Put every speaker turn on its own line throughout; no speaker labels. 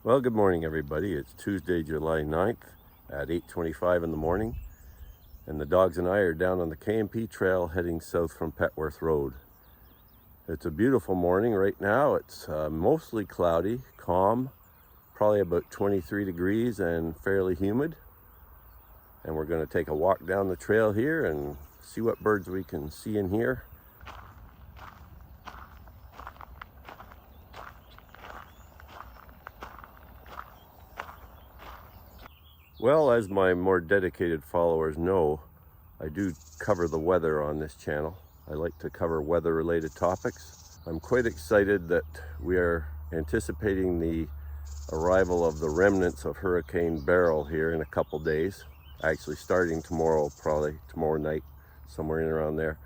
Well, good morning, everybody. It's Tuesday, July 9th at 8:25 in the morning, and the dogs and I are down on the K&P Trail heading south from Petworth Road. It's a beautiful morning right now. It's mostly cloudy, calm, probably about 23 degrees and fairly humid. And we're going to take a walk down the trail here and see what birds we can see and hear. Well, as my more dedicated followers know, I do cover the weather on this channel. I like to cover weather-related topics. I'm quite excited that we are anticipating the arrival of the remnants of Hurricane Beryl here in a couple days. Actually starting tomorrow, probably tomorrow night, somewhere in around there.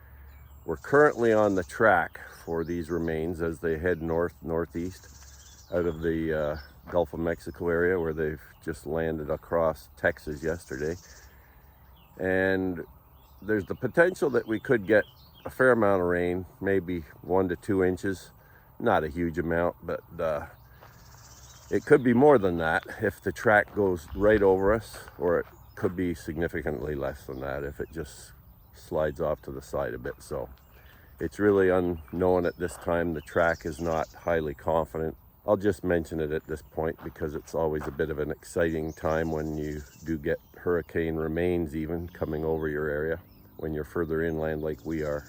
We're currently on the track for these remains as they head northeast out of the Gulf of Mexico area, where they've just landed across Texas yesterday. And there's the potential that we could get a fair amount of rain, maybe 1 to 2 inches. Not a huge amount, but it could be more than that if the track goes right over us, or it could be significantly less than that if it just slides off to the side a bit. So it's really unknown at this time. The track is not highly confident. I'll just mention it at this point because it's always a bit of an exciting time when you do get hurricane remains even coming over your area when you're further inland like we are.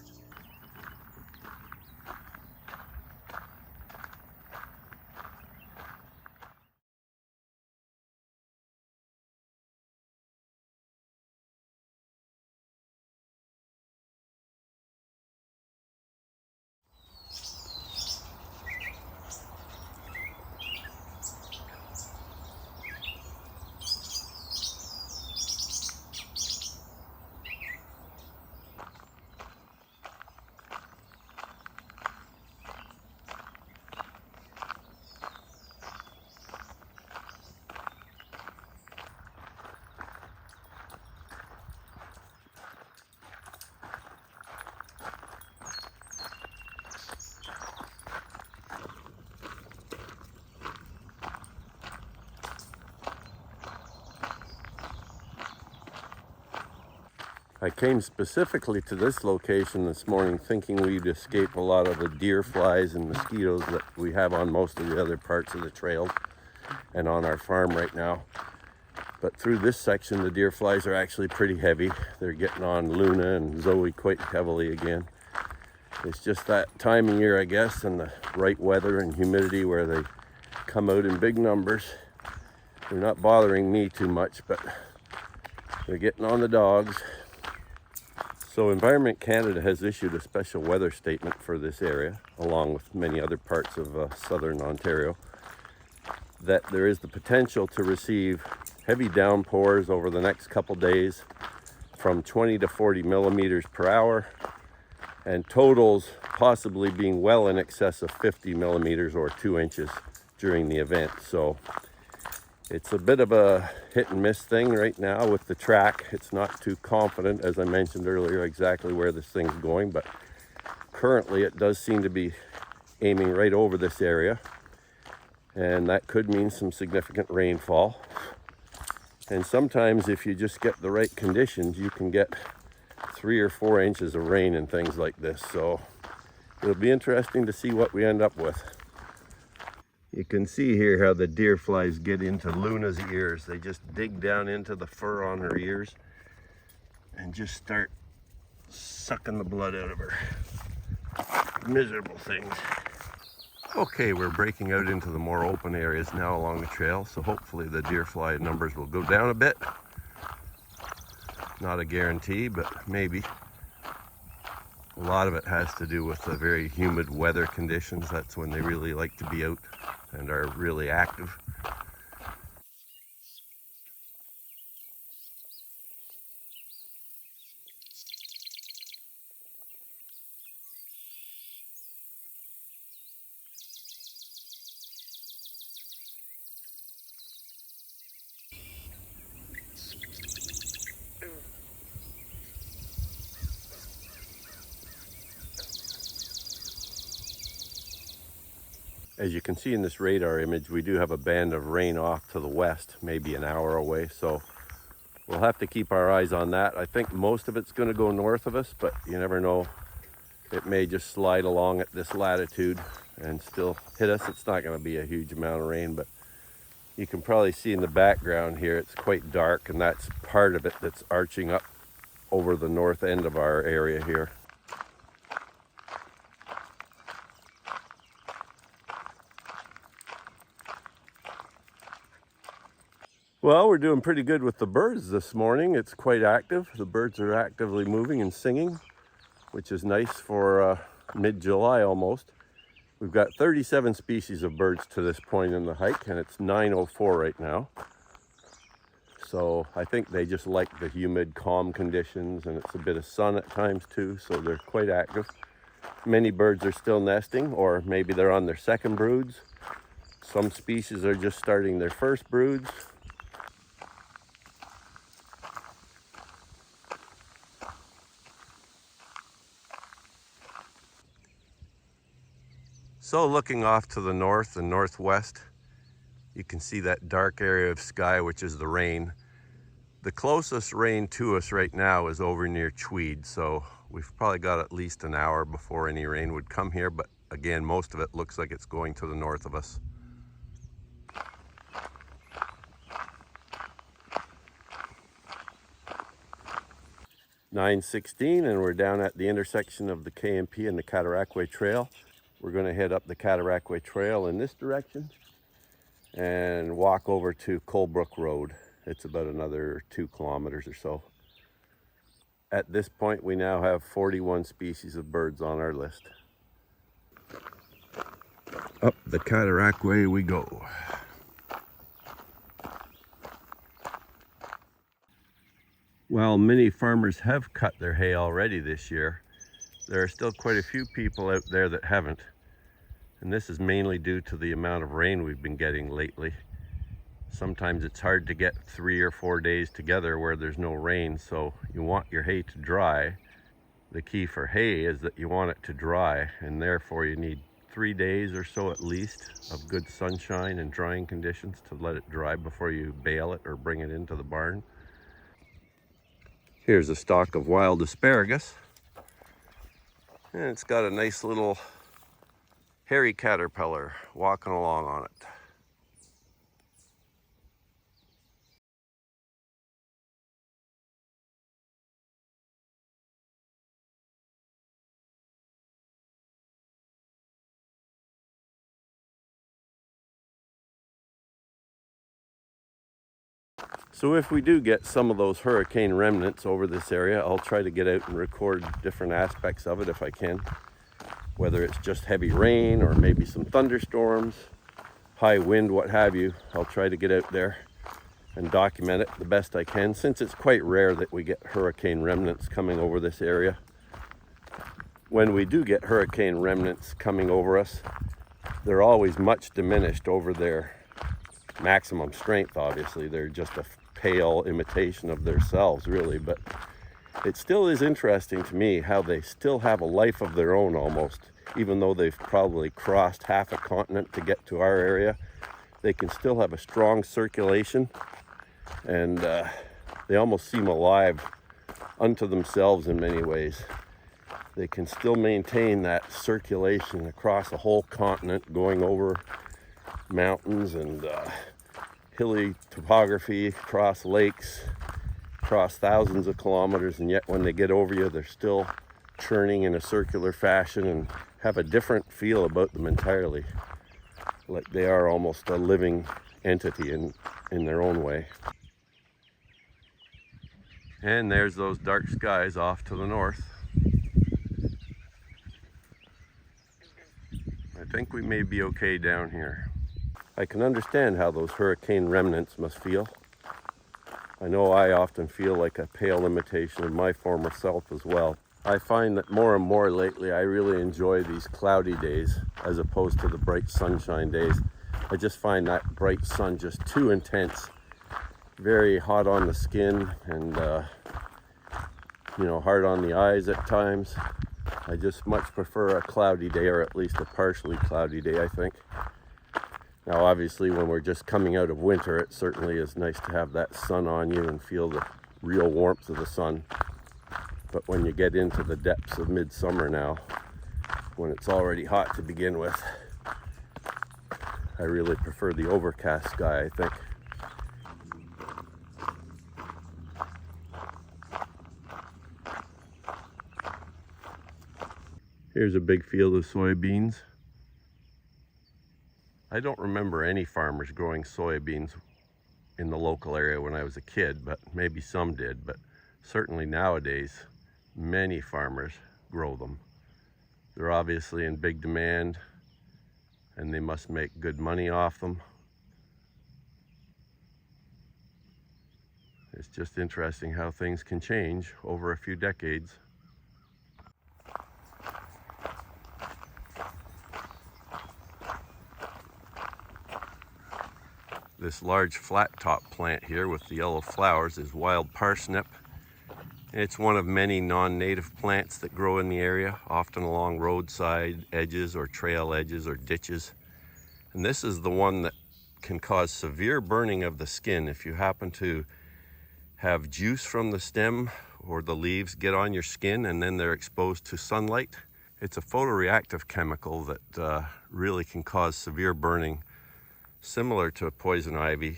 I came specifically to this location this morning thinking we'd escape a lot of the deer flies and mosquitoes that we have on most of the other parts of the trail and on our farm right now. But through this section, the deer flies are actually pretty heavy. They're getting on Luna and Zoe quite heavily again. It's just that time of year, I guess, and the right weather and humidity where they come out in big numbers. They're not bothering me too much, but they're getting on the dogs. So Environment Canada has issued a special weather statement for this area, along with many other parts of southern Ontario, that there is the potential to receive heavy downpours over the next couple days from 20 to 40 millimeters per hour, and totals possibly being well in excess of 50 millimeters or 2 inches during the event. So it's a bit of a hit and miss thing right now with the track. It's not too confident, as I mentioned earlier, exactly where this thing's going, but currently it does seem to be aiming right over this area, and that could mean some significant rainfall. And sometimes if you just get the right conditions, you can get 3 or 4 inches of rain and things like this. So it'll be interesting to see what we end up with. You can see here how the deer flies get into Luna's ears. They just dig down into the fur on her ears and just start sucking the blood out of her. Miserable things. Okay, we're breaking out into the more open areas now along the trail, so hopefully the deer fly numbers will go down a bit. Not a guarantee, but maybe. A lot of it has to do with the very humid weather conditions. That's when they really like to be out and are really active. As you can see in this radar image, we do have a band of rain off to the west, maybe an hour away. So we'll have to keep our eyes on that. I think most of it's going to go north of us, but you never know. It may just slide along at this latitude and still hit us. It's not going to be a huge amount of rain, but you can probably see in the background here, it's quite dark, and that's part of it that's arching up over the north end of our area here. Well, we're doing pretty good with the birds this morning. It's quite active. The birds are actively moving and singing, which is nice for mid-July almost. We've got 37 species of birds to this point in the hike, and it's 9:04 right now. So I think they just like the humid, calm conditions, and it's a bit of sun at times too, so they're quite active. Many birds are still nesting, or maybe they're on their second broods. Some species are just starting their first broods. So looking off to the north and northwest, you can see that dark area of sky, which is the rain. The closest rain to us right now is over near Tweed, so we've probably got at least an hour before any rain would come here, but again, most of it looks like it's going to the north of us. (9:16) and we're down at the intersection of the K&P and the Cataraqui Trail. We're going to head up the Cataraqui Trail in this direction and walk over to Petworth Road. It's about another 2 kilometers or so. At this point, we now have 41 species of birds on our list. Up the Cataraqui we go. While many farmers have cut their hay already this year, there are still quite a few people out there that haven't. And this is mainly due to the amount of rain we've been getting lately. Sometimes it's hard to get 3 or 4 days together where there's no rain, so you want your hay to dry. The key for hay is that you want it to dry, and therefore you need 3 days or so at least of good sunshine and drying conditions to let it dry before you bale it or bring it into the barn. Here's a stalk of wild asparagus. And it's got a nice little hairy caterpillar walking along on it. So if we do get some of those hurricane remnants over this area, I'll try to get out and record different aspects of it if I can. Whether it's just heavy rain or maybe some thunderstorms, high wind, what have you, I'll try to get out there and document it the best I can, since it's quite rare that we get hurricane remnants coming over this area. When we do get hurricane remnants coming over us, they're always much diminished over their maximum strength. Obviously, they're just a pale imitation of themselves, really, but it still is interesting to me how they still have a life of their own almost. Even though they've probably crossed half a continent to get to our area, they can still have a strong circulation, and they almost seem alive unto themselves in many ways. They can still maintain that circulation across a whole continent, going over mountains and hilly topography, across lakes, across thousands of kilometers, and yet when they get over you, they're still churning in a circular fashion and have a different feel about them entirely. Like they are almost a living entity in their own way. And there's those dark skies off to the north. I think we may be okay down here. I can understand how those hurricane remnants must feel. I know I often feel like a pale imitation of my former self as well. I find that more and more lately I really enjoy these cloudy days as opposed to the bright sunshine days. I just find that bright sun just too intense. Very hot on the skin and hard on the eyes at times. I just much prefer a cloudy day, or at least a partially cloudy day, I think. Now, obviously, when we're just coming out of winter, it certainly is nice to have that sun on you and feel the real warmth of the sun. But when you get into the depths of midsummer now, when it's already hot to begin with, I really prefer the overcast sky, I think. Here's a big field of soybeans. I don't remember any farmers growing soybeans in the local area when I was a kid, but maybe some did. But certainly nowadays, many farmers grow them. They're obviously in big demand, and they must make good money off them. It's just interesting how things can change over a few decades. This large flat top plant here with the yellow flowers is wild parsnip. It's one of many non-native plants that grow in the area, often along roadside edges or trail edges or ditches. And this is the one that can cause severe burning of the skin if you happen to have juice from the stem or the leaves get on your skin and then they're exposed to sunlight. It's a photoreactive chemical that really can cause severe burning, similar to poison ivy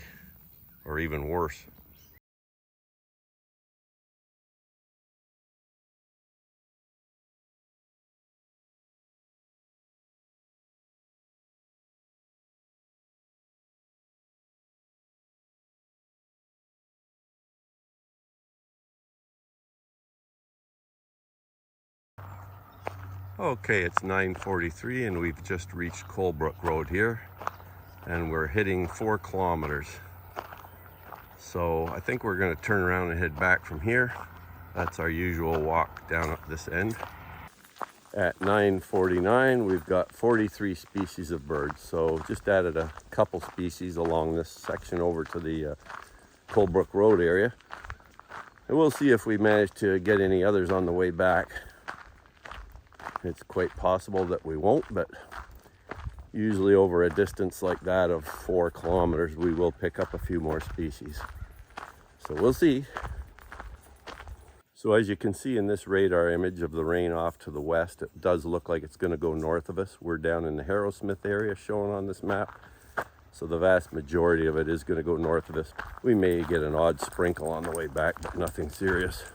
or even worse. Okay, it's 9:43 and we've just reached Petworth Road here, and we're hitting 4 kilometers. So I think we're going to turn around and head back from here. That's our usual walk down at this end. At 9:49, we've got 43 species of birds. So just added a couple species along this section over to the Petworth Road area. And we'll see if we manage to get any others on the way back. It's quite possible that we won't, but usually over a distance like that of 4 kilometers, we will pick up a few more species. So we'll see. So as you can see in this radar image of the rain off to the west, it does look like it's going to go north of us. We're down in the Harrowsmith area shown on this map. So the vast majority of it is going to go north of us. We may get an odd sprinkle on the way back, but nothing serious.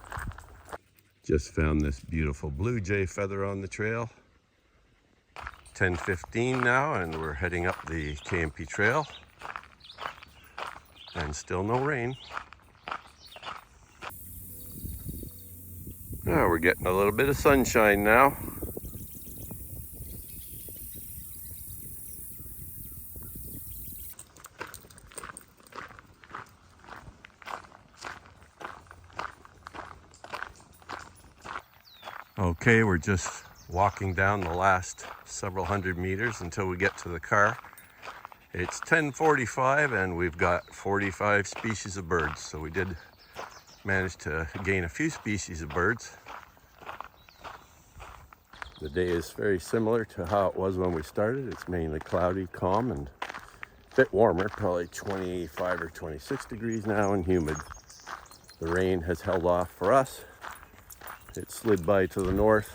Just found this beautiful blue jay feather on the trail. 10:15 now, and we're heading up the K&P trail. And still no rain. Oh, we're getting a little bit of sunshine now. Okay, we're just walking down the last several hundred meters until we get to the car. It's 10:45 and we've got 45 species of birds. So we did manage to gain a few species of birds. The day is very similar to how it was when we started. It's mainly cloudy, calm, and a bit warmer, probably 25 or 26 degrees now, and humid. The rain has held off for us. It slid by to the north,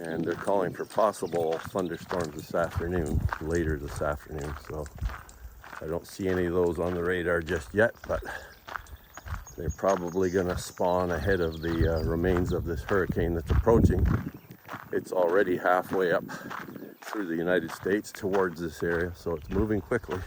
and they're calling for possible thunderstorms this afternoon, later this afternoon. So I don't see any of those on the radar just yet, but they're probably going to spawn ahead of the remains of this hurricane that's approaching. It's already halfway up through the United States towards this area, so it's moving quickly.